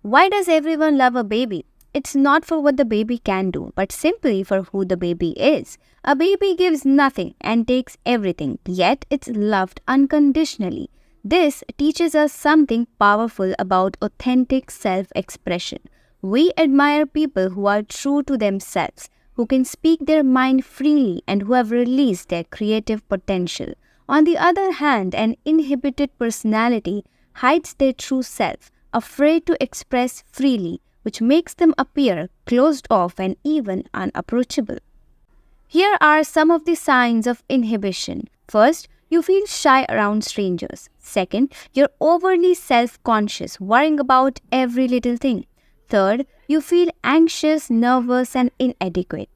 Why does everyone love a baby? It's not for what the baby can do, but simply for who the baby is. A baby gives nothing and takes everything, yet it's loved unconditionally. This teaches us something powerful about authentic self-expression. We admire people who are true to themselves, who can speak their mind freely and who have released their creative potential. On the other hand, an inhibited personality hides their true self, afraid to express freely, which makes them appear closed off and even unapproachable. Here are some of the signs of inhibition. First, you feel shy around strangers. Second, you're overly self-conscious, worrying about every little thing. Third, you feel anxious, nervous, and inadequate.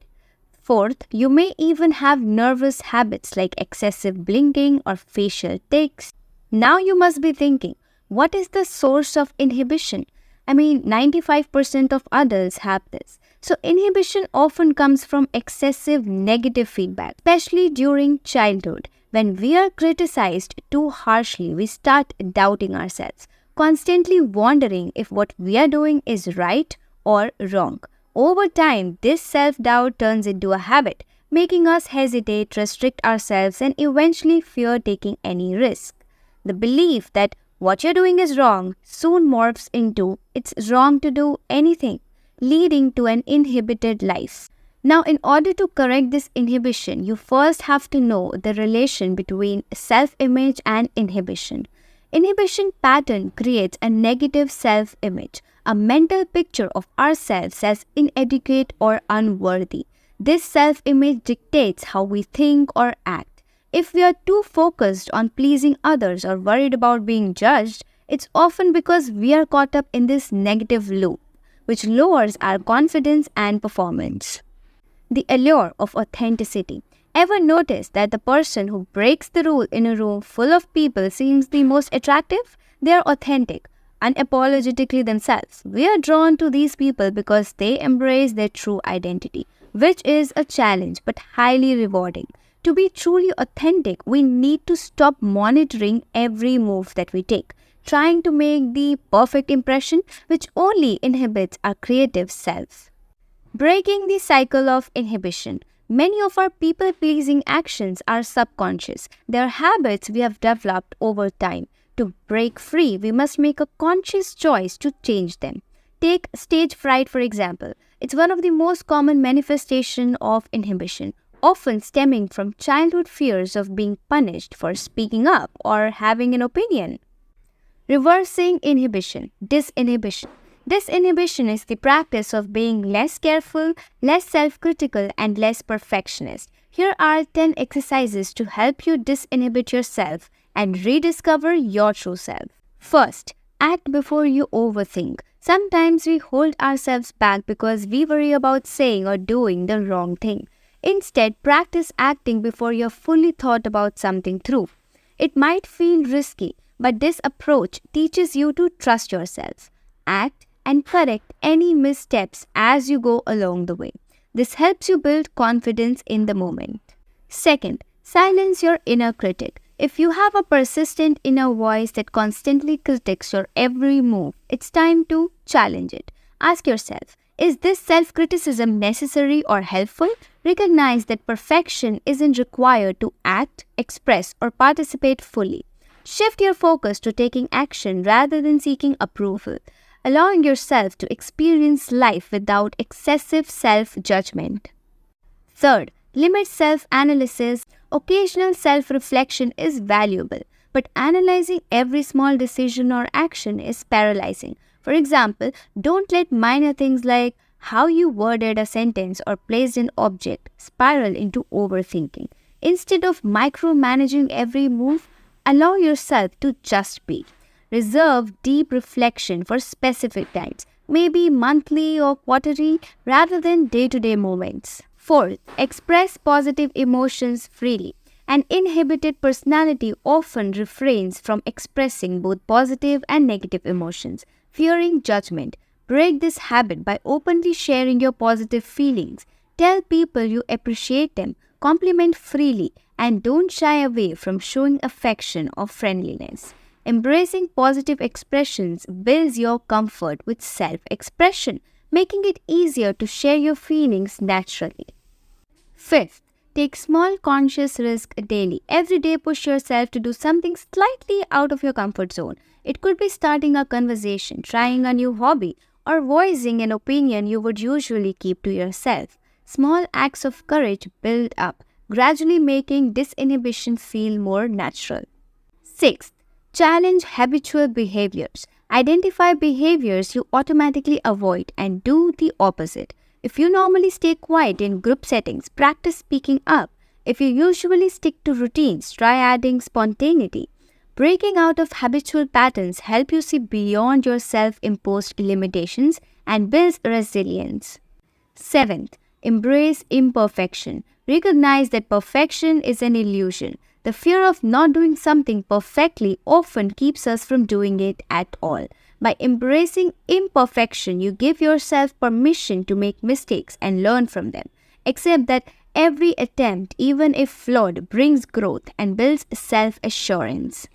Fourth, you may even have nervous habits like excessive blinking or facial tics. Now you must be thinking, what is the source of inhibition? 95% of adults have this. So inhibition often comes from excessive negative feedback, especially during childhood. When we are criticized too harshly, we start doubting ourselves, constantly wondering if what we are doing is right or wrong. Over time, this self-doubt turns into a habit, making us hesitate, restrict ourselves, and eventually fear taking any risk. The belief that what you're doing is wrong soon morphs into it's wrong to do anything, leading to an inhibited life. Now, in order to correct this inhibition, you first have to know the relation between self-image and inhibition. Inhibition pattern creates a negative self-image, a mental picture of ourselves as inadequate or unworthy. This self-image dictates how we think or act. If we are too focused on pleasing others or worried about being judged, it's often because we are caught up in this negative loop, which lowers our confidence and performance. The allure of authenticity. Ever notice that the person who breaks the rule in a room full of people seems the most attractive? They are authentic, unapologetically themselves. We are drawn to these people because they embrace their true identity, which is a challenge but highly rewarding. To be truly authentic, we need to stop monitoring every move that we take, trying to make the perfect impression, which only inhibits our creative self. Breaking the cycle of inhibition. Many of our people-pleasing actions are subconscious. They are habits we have developed over time. To break free, we must make a conscious choice to change them. Take stage fright, for example. It's one of the most common manifestations of inhibition, often stemming from childhood fears of being punished for speaking up or having an opinion. Reversing inhibition, disinhibition. Disinhibition is the practice of being less careful, less self-critical, and less perfectionist. Here are 10 exercises to help you disinhibit yourself and rediscover your true self. First, act before you overthink. Sometimes we hold ourselves back because we worry about saying or doing the wrong thing. Instead, practice acting before you've fully thought about something through. It might feel risky, but this approach teaches you to trust yourself. Act and correct any missteps as you go along the way. This helps you build confidence in the moment. Second, silence your inner critic. If you have a persistent inner voice that constantly critiques your every move, it's time to challenge it. Ask yourself, is this self-criticism necessary or helpful? Recognize that perfection isn't required to act, express, or participate fully. Shift your focus to taking action rather than seeking approval, allowing yourself to experience life without excessive self-judgment. Third, limit self-analysis. Occasional self-reflection is valuable, but analyzing every small decision or action is paralyzing. For example, don't let minor things like how you worded a sentence or placed an object spiral into overthinking. Instead of micromanaging every move, allow yourself to just be. Reserve deep reflection for specific times, maybe monthly or quarterly rather than day-to-day moments. Fourth, express positive emotions freely. An inhibited personality often refrains from expressing both positive and negative emotions, fearing judgment. Break this habit by openly sharing your positive feelings. Tell people you appreciate them, compliment freely, and don't shy away from showing affection or friendliness. Embracing positive expressions builds your comfort with self-expression, making it easier to share your feelings naturally. Fifth, take small conscious risk daily. Every day push yourself to do something slightly out of your comfort zone. It could be starting a conversation, trying a new hobby, or voicing an opinion you would usually keep to yourself. Small acts of courage build up, gradually making disinhibition feel more natural. Sixth, challenge habitual behaviors. Identify behaviors you automatically avoid and do the opposite. If you normally stay quiet in group settings, practice speaking up. If you usually stick to routines, try adding spontaneity. Breaking out of habitual patterns help you see beyond your self-imposed limitations and builds resilience. Seventh, embrace imperfection. Recognize that perfection is an illusion. The fear of not doing something perfectly often keeps us from doing it at all. By embracing imperfection, you give yourself permission to make mistakes and learn from them. Accept that every attempt, even if flawed, brings growth and builds self-assurance.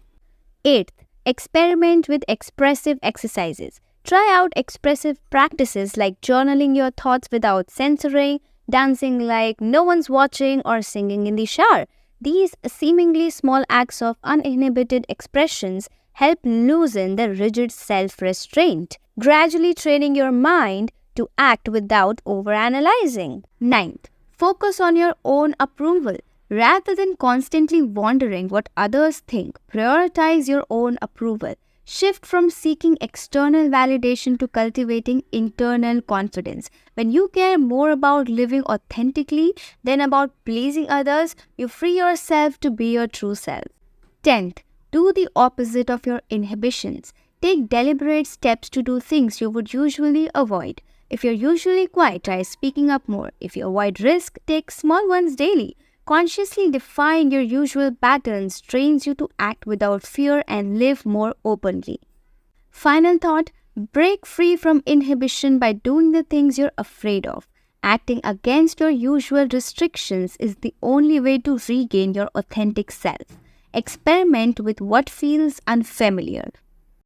Eighth, experiment with expressive exercises. Try out expressive practices like journaling your thoughts without censoring, dancing like no one's watching, or singing in the shower. These seemingly small acts of uninhibited expressions help loosen the rigid self-restraint, gradually training your mind to act without overanalyzing. Ninth, focus on your own approval. Rather than constantly wondering what others think, prioritize your own approval. Shift from seeking external validation to cultivating internal confidence. When you care more about living authentically than about pleasing others, you free yourself to be your true self. 10th, do the opposite of your inhibitions. Take deliberate steps to do things you would usually avoid. If you're usually quiet, try speaking up more. If you avoid risk, take small ones daily. Consciously defying your usual patterns trains you to act without fear and live more openly. Final thought, break free from inhibition by doing the things you're afraid of. Acting against your usual restrictions is the only way to regain your authentic self. Experiment with what feels unfamiliar.